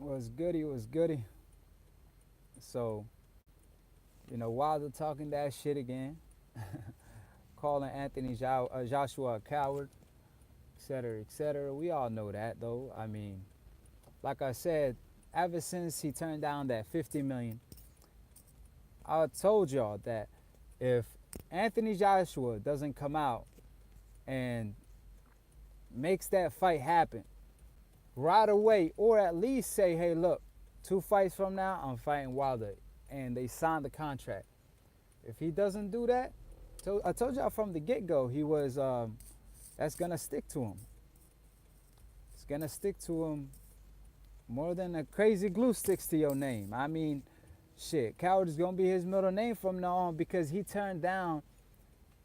Was goody, was goody. So, Wilder talking that shit again, calling Joshua a coward, etc., etc. We all know that, though. I mean, like I said, ever since he turned down that 50 million, I told y'all that if Anthony Joshua doesn't come out and makes that fight happen right away, or at least say, hey, look, 2 fights from now, I'm fighting Wilder, and they signed the contract. If he doesn't do that, I told y'all from the get-go, he was, that's going to stick to him. It's going to stick to him more than a crazy glue sticks to your name. I mean, shit, Coward is going to be his middle name from now on because he turned down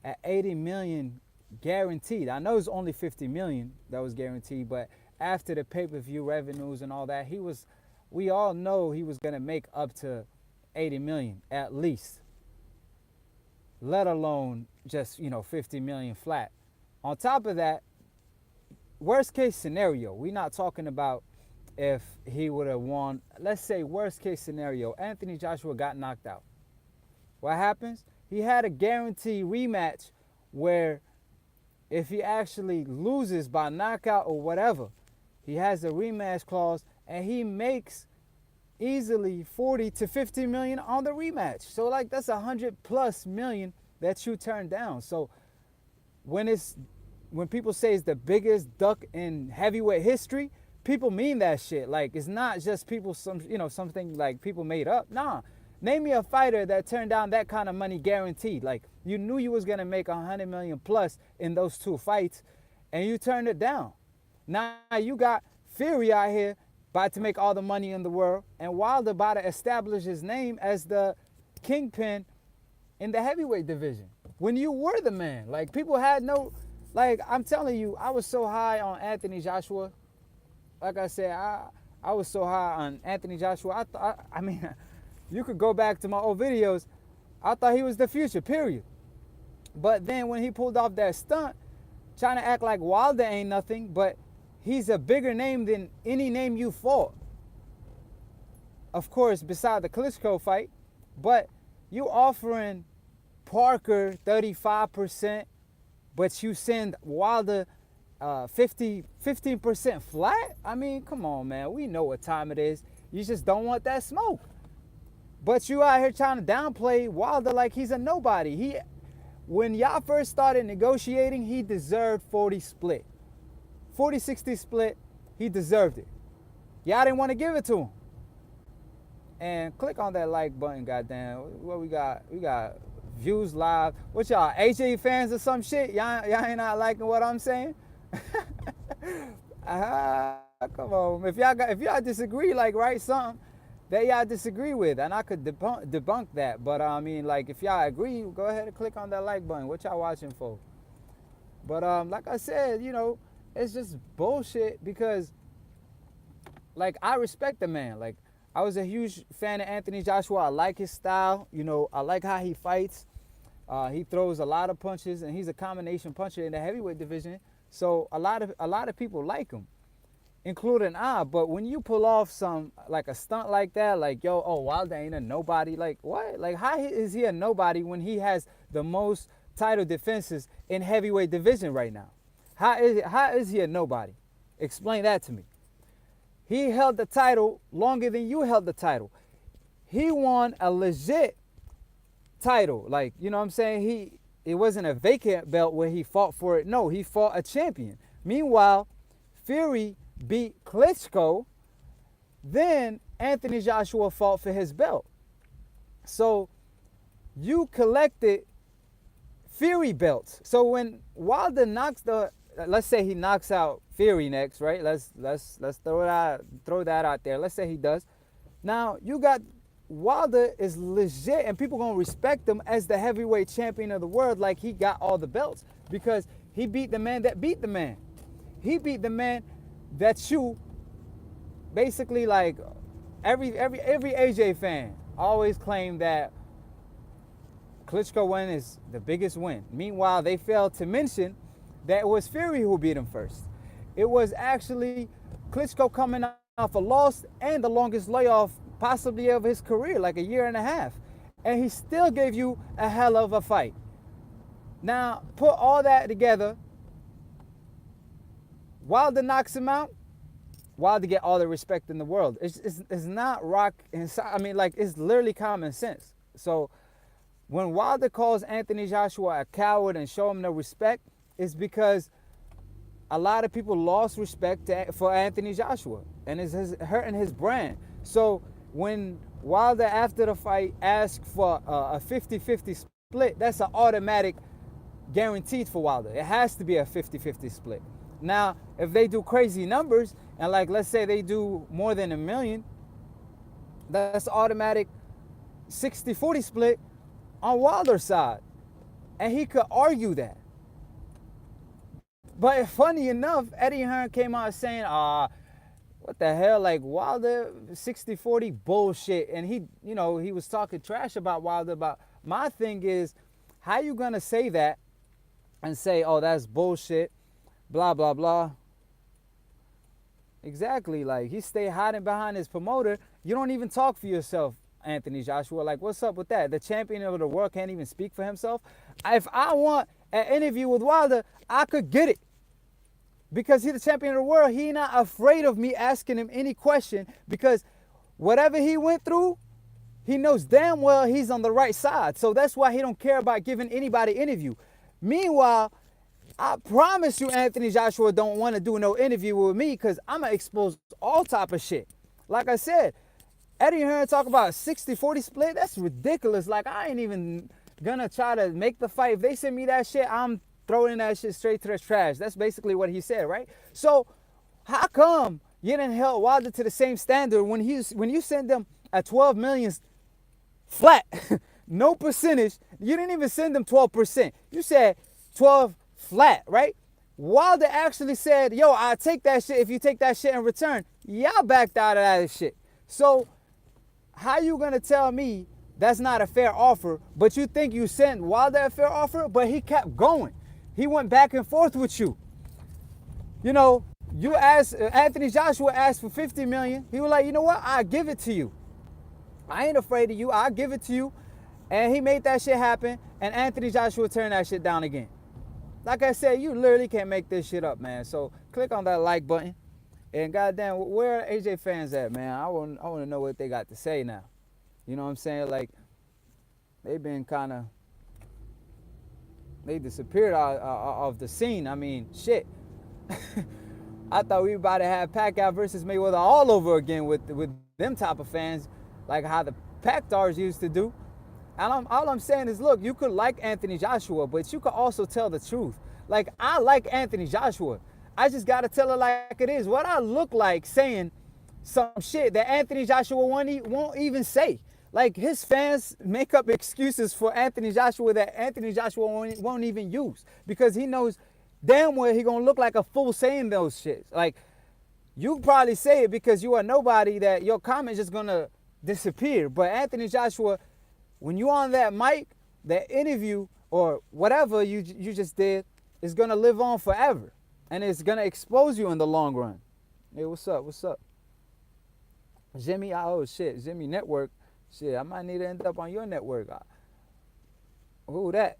at 80 million guaranteed. I know it's only 50 million that was guaranteed, but after the pay-per-view revenues and all that, we all know he was going to make up to 80 million at least, let alone just 50 million flat. On top of that, worst case scenario, we're not talking about if he would have won. Let's say worst case scenario, Anthony Joshua got knocked out. What happens? He had a guaranteed rematch where if he actually loses by knockout or whatever, he has a rematch clause and he makes easily 40 to 50 million on the rematch. So like that's 100 plus million that you turn down. So when people say it's the biggest duck in heavyweight history, people mean that shit. Like it's not just something like people made up. Nah. Name me a fighter that turned down that kind of money guaranteed. Like you knew you was gonna make 100 million plus in those 2 fights, and you turned it down. Now you got Fury out here about to make all the money in the world, and Wilder about to establish his name as the kingpin in the heavyweight division. When you were the man, like people had no, like I'm telling you, I was so high on Anthony Joshua. Like I said, I was so high on Anthony Joshua. I mean. You could go back to my old videos. I thought he was the future, period. But then when he pulled off that stunt, trying to act like Wilder ain't nothing, but he's a bigger name than any name you fought. Of course, beside the Klitschko fight. But you offering Parker 35%, but you send Wilder 15% flat? I mean, come on, man. We know what time it is. You just don't want that smoke. But you out here trying to downplay Wilder like he's a nobody. When y'all first started negotiating, he deserved 40 split. 40-60 split, he deserved it. Y'all didn't want to give it to him. And click on that like button, goddamn. What we got? We got views live. What y'all, AJ fans or some shit? Y'all ain't not liking what I'm saying? Come on. If y'all disagree, like write something that y'all disagree with, and I could debunk that. But I mean, like, if y'all agree, go ahead and click on that like button. What y'all watching for? But like I said, it's just bullshit because, like, I respect the man. Like, I was a huge fan of Anthony Joshua. I like his style. I like how he fights. He throws a lot of punches, and he's a combination puncher in the heavyweight division. So a lot of people like him, including I. But when you pull off a stunt like that, like, Wilder ain't a nobody, like, what? Like, how is he a nobody when he has the most title defenses in heavyweight division right now? How is he a nobody? Explain that to me. He held the title longer than you held the title. He won a legit title. Like, you know what I'm saying? It wasn't a vacant belt where he fought for it. No, he fought a champion. Meanwhile, Fury beat Klitschko, then Anthony Joshua fought for his belt. So you collected Fury belts. So when Wilder let's say he knocks out Fury next, right? Let's throw that out there. Let's say he does. Now you got Wilder is legit, and people gonna respect him as the heavyweight champion of the world, like he got all the belts because he beat the man that beat the man. He beat the man that you basically, like, every AJ fan always claim that Klitschko win is the biggest win. Meanwhile, they failed to mention that it was Fury who beat him first. It was actually Klitschko coming off a loss and the longest layoff possibly of his career, like a year and a half. And he still gave you a hell of a fight. Now, put all that together. Wilder knocks him out. Wilder get all the respect in the world. It's not rock inside. I mean, like, it's literally common sense. So when Wilder calls Anthony Joshua a coward and show him no respect, it's because a lot of people lost respect for Anthony Joshua, and it's hurting his brand. So when Wilder, after the fight, asked for a 50-50 split, that's an automatic guaranteed for Wilder. It has to be a 50-50 split. Now, if they do crazy numbers, and like, let's say they do more than $1 million, that's automatic 60-40 split on Wilder's side. And he could argue that. But funny enough, Eddie Hearn came out saying, what the hell, like Wilder 60-40 bullshit. And he was talking trash about Wilder. But my thing is, how you gonna say that and say, oh, that's bullshit, blah, blah, blah. Exactly, like he stay hiding behind his promoter. You don't even talk for yourself, Anthony Joshua. Like, what's up with that? The champion of the world can't even speak for himself. If I want an interview with Wilder, I could get it. Because he's the champion of the world, he not afraid of me asking him any question, because whatever he went through, he knows damn well he's on the right side. So that's why he don't care about giving anybody interview. Meanwhile, I promise you Anthony Joshua don't want to do no interview with me, because I'm going to expose all type of shit. Like I said, Eddie Hearn talk about 60-40 split. That's ridiculous. Like, I ain't even going to try to make the fight. If they send me that shit, I'm throwing that shit straight to the trash. That's basically what he said, right? So how come you didn't hold Wilder to the same standard when you send them a 12 million flat, no percentage? You didn't even send them 12%. You said 12 flat, right? Wilder actually said, yo, I'll take that shit if you take that shit in return. Y'all backed out of that shit. So how you gonna tell me that's not a fair offer, but you think you sent Wilder a fair offer, but he kept going? He went back and forth with you. You know, you asked, Anthony Joshua asked for 50 million. He was like, you know what? I'll give it to you. I ain't afraid of you. I'll give it to you. And he made that shit happen. And Anthony Joshua turned that shit down again. Like I said, you literally can't make this shit up, man. So click on that like button. And goddamn, where are AJ fans at, man? I want to know what they got to say now. You know what I'm saying? Like, they've been kind of, they disappeared out of the scene. I mean, shit. I thought we were about to have Pacquiao versus Mayweather all over again with them type of fans, like how the Pactars used to do. And all I'm saying is, look, you could like Anthony Joshua, but you could also tell the truth. Like, I like Anthony Joshua. I just got to tell it like it is. What I look like saying some shit that Anthony Joshua won't even say. Like, his fans make up excuses for Anthony Joshua that Anthony Joshua won't even use, because he knows damn well he gonna look like a fool saying those shits. Like, you probably say it because you are nobody, that your comments just gonna disappear. But Anthony Joshua, when you on that mic, that interview or whatever you just did is gonna live on forever, and it's gonna expose you in the long run. Hey, what's up? What's up, Jimmy? Oh shit, Jimmy Network. Shit, I might need to end up on your network. Who that?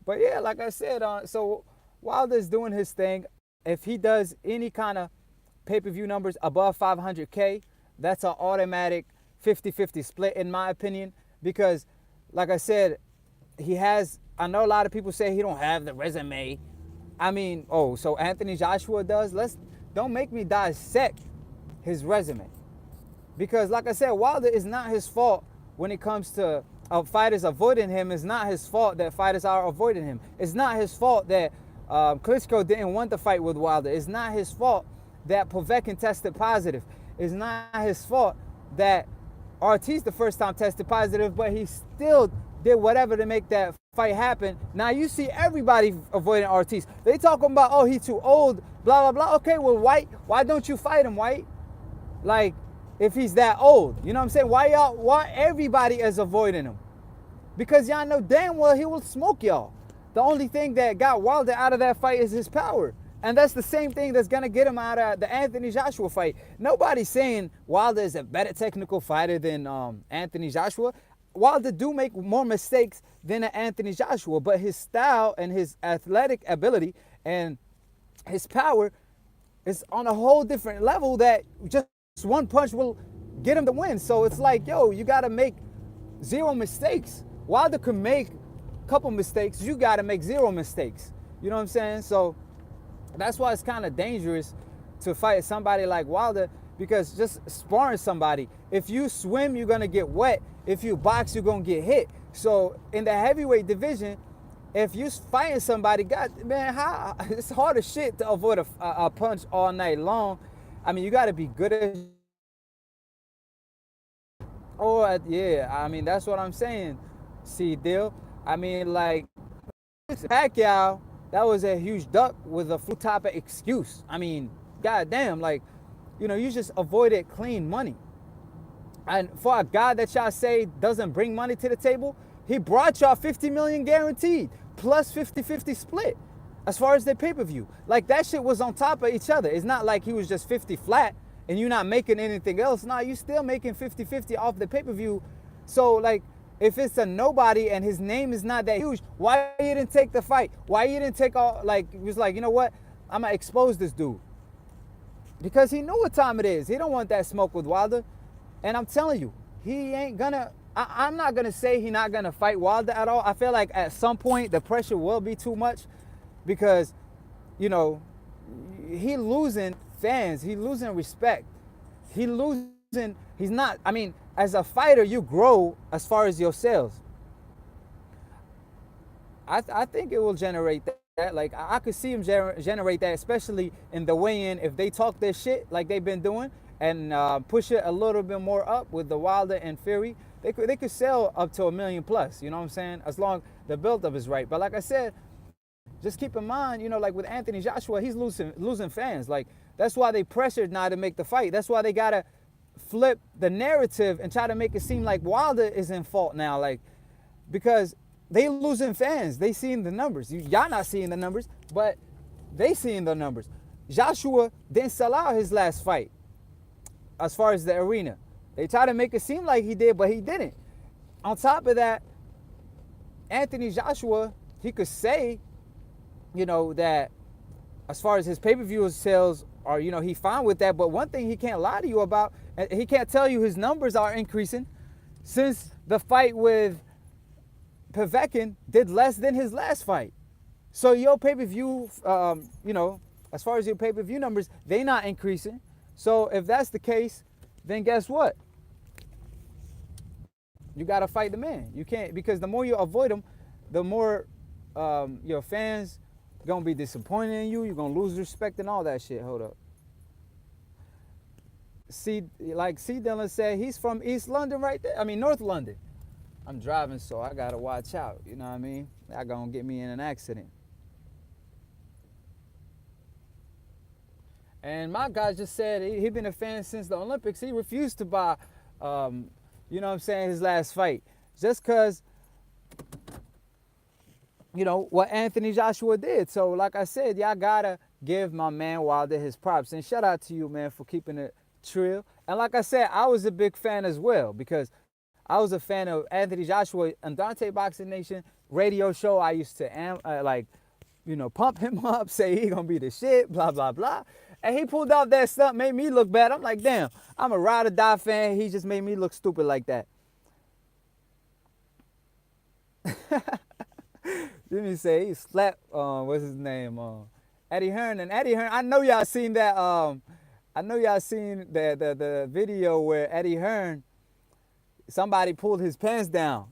But yeah, like I said, so Wilder's doing his thing. If he does any kind of pay-per-view numbers above 500K, that's an automatic 50-50 split, in my opinion. Because, like I said, I know a lot of people say he don't have the resume. I mean, so Anthony Joshua does? Don't make me dissect his resume. Because, like I said, Wilder is not his fault when it comes to fighters avoiding him. It's not his fault that fighters are avoiding him. It's not his fault that Klitschko didn't want to fight with Wilder. It's not his fault that Povetkin tested positive. It's not his fault that Ortiz the first time tested positive, but he still did whatever to make that fight happen. Now you see everybody avoiding Ortiz. They talking about, oh, he's too old, blah, blah, blah. Okay, well, White, why don't you fight him, White? Like, if he's that old, you know what I'm saying? Why everybody is avoiding him? Because y'all know damn well he will smoke y'all. The only thing that got Wilder out of that fight is his power. And that's the same thing that's gonna get him out of the Anthony Joshua fight. Nobody's saying Wilder is a better technical fighter than Anthony Joshua. Wilder do make more mistakes than Anthony Joshua, but his style and his athletic ability and his power is on a whole different level that just one punch will get him the win. So it's like, yo, you gotta make zero mistakes. Wilder could make a couple mistakes. You gotta make zero mistakes. You know what I'm saying? So that's why it's kind of dangerous to fight somebody like Wilder, because just sparring somebody, if you swim, you're going to get wet. If you box, you're going to get hit. So in the heavyweight division, if you fighting somebody, God, man, it's hard as shit to avoid a punch all night long. I mean, you got to be good at. Oh, yeah, I mean, that's what I'm saying, see, Dill. I mean, like, Pacquiao, that was a huge duck with a fluke type of excuse. I mean, goddamn, like, you know, you just avoided clean money. And for a guy that y'all say doesn't bring money to the table, he brought y'all 50 million guaranteed, plus 50-50 split as far as their pay-per-view. Like, that shit was on top of each other. It's not like he was just 50 flat and you're not making anything else. Nah, you still making 50-50 off the pay-per-view. So, like, if it's a nobody and his name is not that huge, why you didn't take the fight? Why you didn't take all, like, he was like, you know what? I'm going to expose this dude. Because he knew what time it is. He don't want that smoke with Wilder. And I'm telling you, he ain't gonna, I'm not gonna say he's not gonna fight Wilder at all. I feel like at some point the pressure will be too much because, you know, he losing fans. He losing respect. He's not, I mean, as a fighter, you grow as far as your sales. I think it will generate that. Like, I could see him generate that, especially in the weigh-in. If they talk their shit like they've been doing and push it a little bit more up with the Wilder and Fury, they could sell up to 1 million plus. You know what I'm saying? As long the build-up is right. But like I said, just keep in mind, you know, like with Anthony Joshua, he's losing fans. Like, that's why they pressured now to make the fight. That's why they gotta flip the narrative and try to make it seem like Wilder is in fault now. Like, because they losing fans. They seeing the numbers. Y'all not seeing the numbers, but they seeing the numbers. Joshua didn't sell out his last fight as far as the arena. They try to make it seem like he did, but he didn't. On top of that, Anthony Joshua, he could say, you know, that as far as his pay-per-view sales are, you know, he fine with that. But one thing he can't lie to you about, he can't tell you his numbers are increasing since the fight with Povetkin did less than his last fight. So your pay-per-view, you know, as far as your pay-per-view numbers, they not increasing. So if that's the case, then guess what? You got to fight the man. You can't, because the more you avoid him, the more your fans going to be disappointed in you. You're going to lose respect and all that shit. Hold up. See, like C. Dillon said, he's from East London right there. I mean, North London. I'm driving, so I gotta watch out. You know what I mean? That gonna get me in an accident. And my guy just said he been a fan since the Olympics. He refused to buy, you know what I'm saying, his last fight. Just because, you know, what Anthony Joshua did. So, like I said, y'all gotta give my man Wilder his props. And shout out to you, man, for keeping it trill. And like I said, I was a big fan as well, because I was a fan of Anthony Joshua and Dante Boxing Nation radio show. I used to like, you know, pump him up, say he gonna be the shit, blah, blah, blah. And he pulled out that stuff, made me look bad. I'm like, damn, I'm a ride or die fan. He just made me look stupid like that. Let me say, he slapped, what's his name? Eddie Hearn. And Eddie Hearn, I know y'all seen that, I know y'all seen the video where Eddie Hearn, somebody pulled his pants down.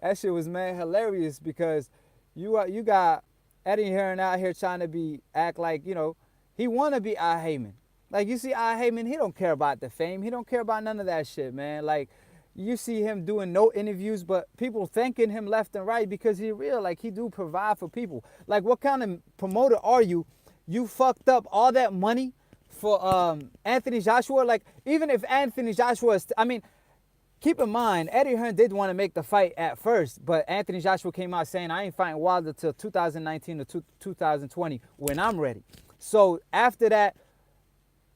That shit was, man, hilarious, because you got Eddie Hearn out here trying to act like, you know, he want to be Al Heyman. Like, you see Al Heyman, he don't care about the fame. He don't care about none of that shit, man. Like, you see him doing no interviews, but people thanking him left and right because he real, like, he do provide for people. Like, what kind of promoter are you? You fucked up all that money for Anthony Joshua. Like, even if Anthony Joshua is, I mean, keep in mind, Eddie Hearn did want to make the fight at first, but Anthony Joshua came out saying, I ain't fighting Wilder till 2019 or 2020 when I'm ready. So after that,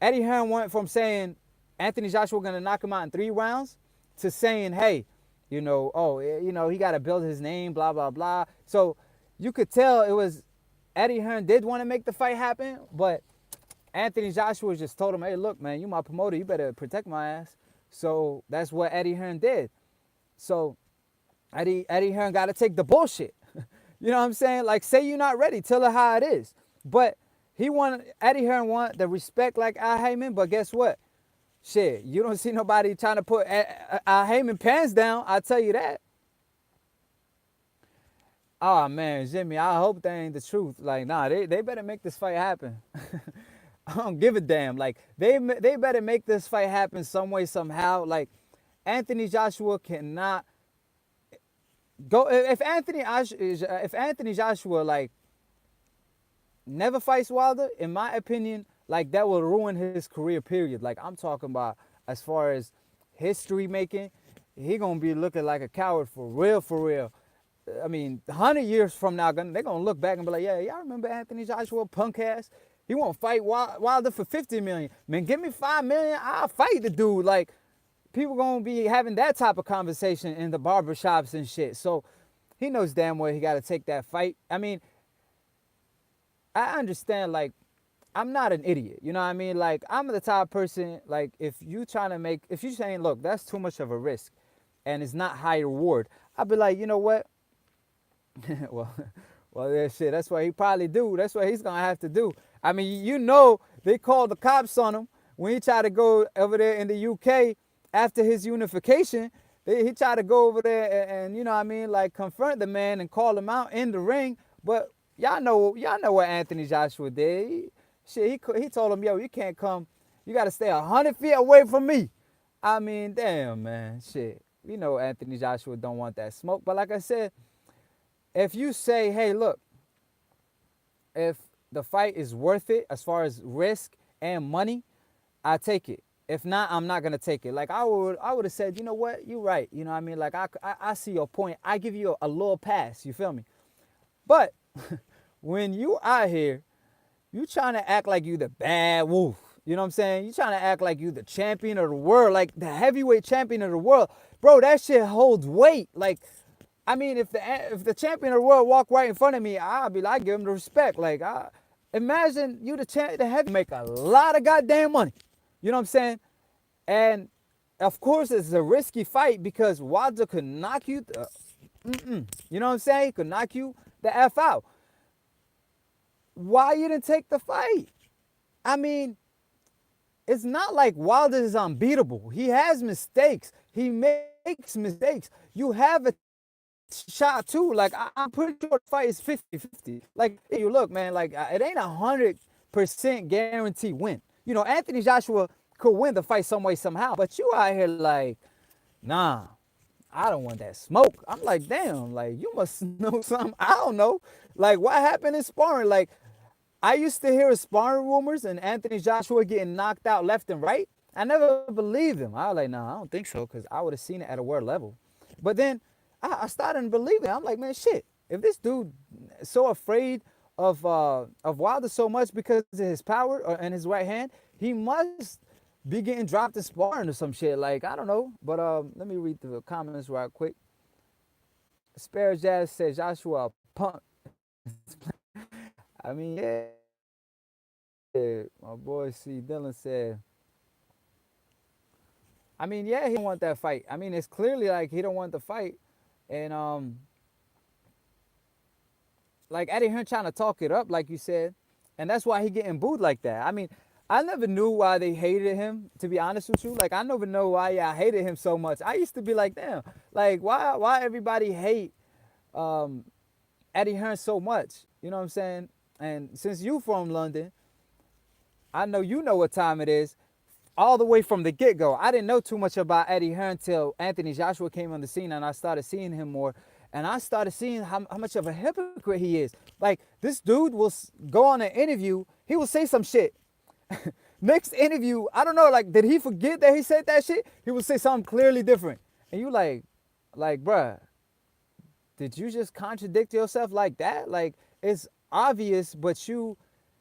Eddie Hearn went from saying Anthony Joshua going to knock him out in 3 rounds to saying, hey, he got to build his name, blah, blah, blah. So you could tell it was Eddie Hearn did want to make the fight happen, but Anthony Joshua just told him, hey, look, man, you my promoter. You better protect my ass. So that's what Eddie Hearn did. So Eddie Hearn got to take the bullshit. You know what I'm saying? Like, say you're not ready. Tell her how it is. But Eddie Hearn want the respect like Al Heyman, but guess what? Shit, you don't see nobody trying to put Al Heyman pants down. I'll tell you that. Oh, man, Jimmy, I hope that ain't the truth. Like, nah, they better make this fight happen. I don't give a damn. Like, they better make this fight happen some way, somehow. Like, Anthony Joshua cannot go. If Anthony Joshua, like, never fights Wilder, in my opinion, like, that will ruin his career, period. Like, I'm talking about as far as history making, he going to be looking like a coward for real, for real. I mean, 100 years from now, they're going to look back and be like, yeah, y'all remember Anthony Joshua, punk ass? He won't fight Wilder for $50 million. Man, give me $5 million, I'll fight the dude. Like, people going to be having that type of conversation in the barbershops and shit. So he knows damn well he got to take that fight. I mean, I understand, like, I'm not an idiot. You know what I mean? Like, I'm the type of person, like, if you saying, look, that's too much of a risk and it's not high reward, I'll be like, you know what? well, yeah, shit, that's what he probably do. That's what he's going to have to do. I mean, they called the cops on him when he tried to go over there in the UK after his unification. He tried to go over there and you know what I mean, like, confront the man and call him out in the ring. But y'all know what Anthony Joshua did. He told him, yo, you can't come. You got to stay 100 feet away from me. I mean, damn, man, shit. You know Anthony Joshua don't want that smoke. But like I said, if you say, hey, look, if the fight is worth it as far as risk and money, I take it. If not, I'm not gonna take it. Like, I would have said, you know what, you're right. You know what I mean? Like, I see your point. I give you a little pass. You feel me? But when you out here, you trying to act like you the bad wolf. You know what I'm saying? You trying to act like you the champion of the world, like the heavyweight champion of the world. Bro, that shit holds weight. Like, I mean, if the champion of the world walk right in front of me, I'll be like, give him the respect. Like, imagine you the heavy, make a lot of goddamn money. You know what I'm saying? And of course, it's a risky fight because Wilder could knock you. You know what I'm saying? He could knock you the F out. Why you didn't take the fight? I mean, it's not like Wilder is unbeatable. He has mistakes. He makes mistakes. You have a shot too. Like, I'm pretty sure the fight is 50-50. Like, you look, man, like, it ain't 100% guaranteed win. You know, Anthony Joshua could win the fight some way, somehow. But you out here like, nah, I don't want that smoke. I'm like, damn, like, you must know something. I don't know. Like, what happened in sparring? Like, I used to hear sparring rumors and Anthony Joshua getting knocked out left and right. I never believed him. I was like, nah, I don't think so, because I would have seen it at a world level. But then I started to believe it. I'm like, man, shit, if this dude is so afraid of Wilder so much because of his power and his right hand, he must be getting dropped in sparring or some shit. Like, I don't know. But let me read the comments right quick. Spare Jazz says Joshua a punk. I mean, yeah. My boy C. Dillon said, I mean, yeah, he don't want that fight. I mean, it's clearly like he don't want the fight. And like Eddie Hearn trying to talk it up, like you said, and that's why he getting booed like that. I mean, I never knew why they hated him, to be honest with you. Like, I never know why y'all hated him so much. I used to be like, damn, like, why everybody hate Eddie Hearn so much? You know what I'm saying? And since you from London, I know you know what time it is. All the way from the get-go. I didn't know too much about Eddie Hearn till Anthony Joshua came on the scene and I started seeing him more. And I started seeing how much of a hypocrite he is. Like, this dude will go on an interview. He will say some shit. Next interview, I don't know, like, did he forget that he said that shit? He will say something clearly different. And you like, bruh, did you just contradict yourself like that? Like, it's obvious, but you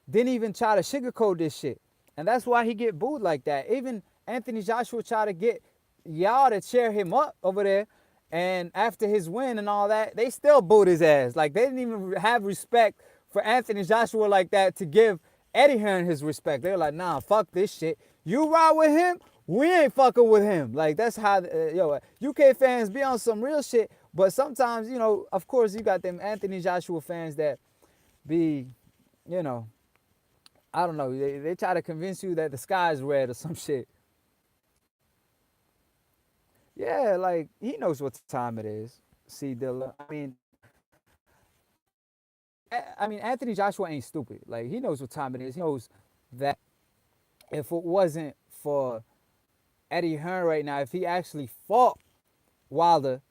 didn't even try to sugarcoat this shit. And that's why he get booed like that. Even Anthony Joshua tried to get y'all to cheer him up over there. And after his win and all that, they still booed his ass. Like, they didn't even have respect for Anthony Joshua like that to give Eddie Hearn his respect. They were like, nah, fuck this shit. You ride with him, we ain't fucking with him. Like, that's how, UK fans be on some real shit. But sometimes, of course, you got them Anthony Joshua fans that be, you know, I don't know. They try to convince you that the sky is red or some shit. Yeah, like he knows what time it is. C Dilla. I mean, Anthony Joshua ain't stupid. Like he knows what time it is. He knows that if it wasn't for Eddie Hearn right now, if he actually fought Wilder,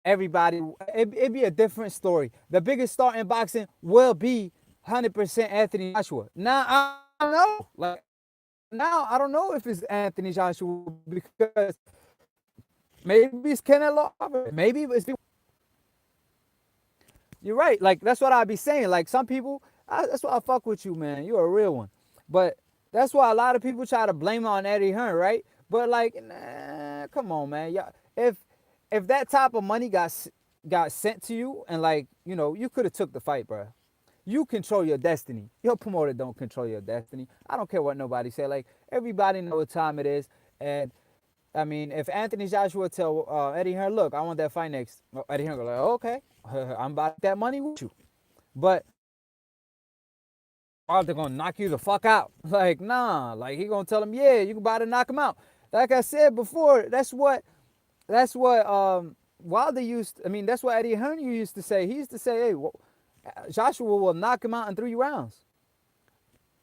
everybody, it'd be a different story. The biggest star in boxing will be 100% Anthony Joshua. Now I don't know. Like now I don't know if it's Anthony Joshua because maybe it's Canelo. Maybe it's. You're right. Like that's what I be saying. Like some people, that's why I fuck with you, man. You're a real one. But that's why a lot of people try to blame on Eddie Hearn, right? But like, nah, come on, man. Yeah, if that type of money got sent to you, and like you could have took the fight, bro. You control your destiny. Your promoter don't control your destiny. I don't care what nobody say. Like everybody know what time it is, and I mean, if Anthony Joshua tell Eddie Hearn, look, I want that fight next, Eddie Hearn go like, okay, I'm about that money with you. But are they gonna knock you the fuck out? Like, nah. Like he gonna tell him, yeah, you can about to knock him out. Like I said before, that's what Wilder used. I mean, that's what Eddie Hearn used to say. He used to say, hey, Joshua will knock him out in 3 rounds.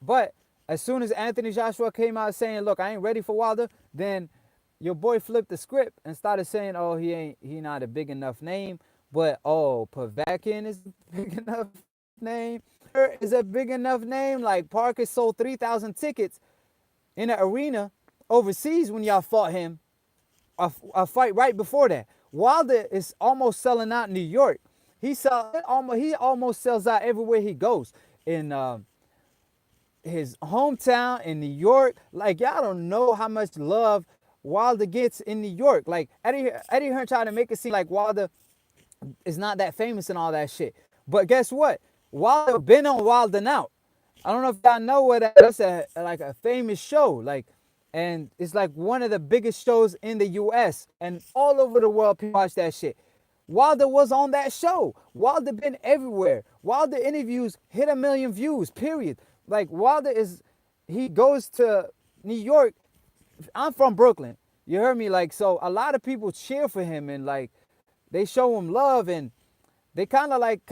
But as soon as Anthony Joshua came out saying, look, I ain't ready for Wilder, then your boy flipped the script and started saying, oh, he not a big enough name, but oh, Povetkin is a big enough name. Is a big enough name. Like Parker sold 3,000 tickets in an arena overseas when y'all fought him. A fight right before that. Wilder is almost selling out in New York. He almost sells out everywhere he goes. In his hometown in New York. Like y'all don't know how much love Wilder gets in New York. Like Eddie Hearn tried to make it seem like Wilder is not that famous and all that shit. But guess what? Wilder been on Wilder Out. I don't know if y'all know what that's like a famous show. Like, and it's like one of the biggest shows in the U.S. and all over the world. People watch that shit. Wilder was on that show. Wilder been everywhere. Wilder interviews hit 1 million views. Period. Like Wilder he goes to New York. I'm from Brooklyn. You heard me? Like, so a lot of people cheer for him and like they show him love and they kind of like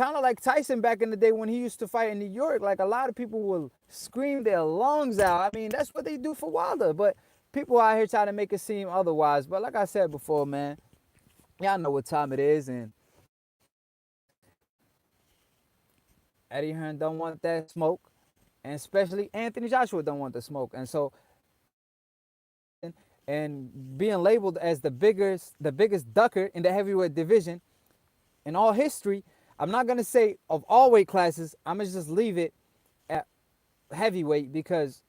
Tyson back in the day when he used to fight in New York. Like a lot of people will scream their lungs out. I mean, that's what they do for Wilder. But people out here try to make it seem otherwise. But like I said before, man, y'all know what time it is, and Eddie Hearn don't want that smoke, and especially Anthony Joshua don't want the smoke. And so, and being labeled as the biggest ducker in the heavyweight division in all history, I'm not gonna say of all weight classes. I'm gonna just leave it at heavyweight because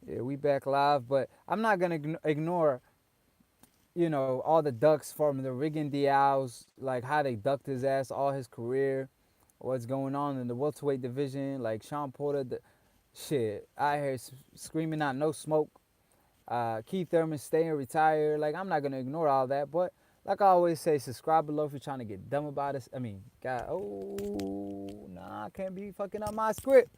yeah, we back live. But I'm not gonna ignore all the ducks from the Riggin Diaws, like how they ducked his ass all his career, what's going on in the welterweight division, like Sean Porter, shit, I hear screaming out no smoke. Keith Thurman staying retired. Like I'm not gonna ignore all that, but like I always say, subscribe below if you're trying to get dumb about it. I mean, God, I can't be fucking up my script.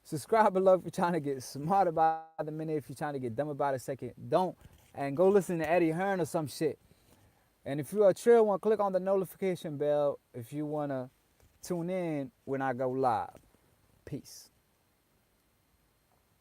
Subscribe below if you're trying to get smart about the minute. If you're trying to get dumb about a second, don't. And go listen to Eddie Hearn or some shit. And if you're a trill one, click on the notification bell if you want to tune in when I go live. Peace.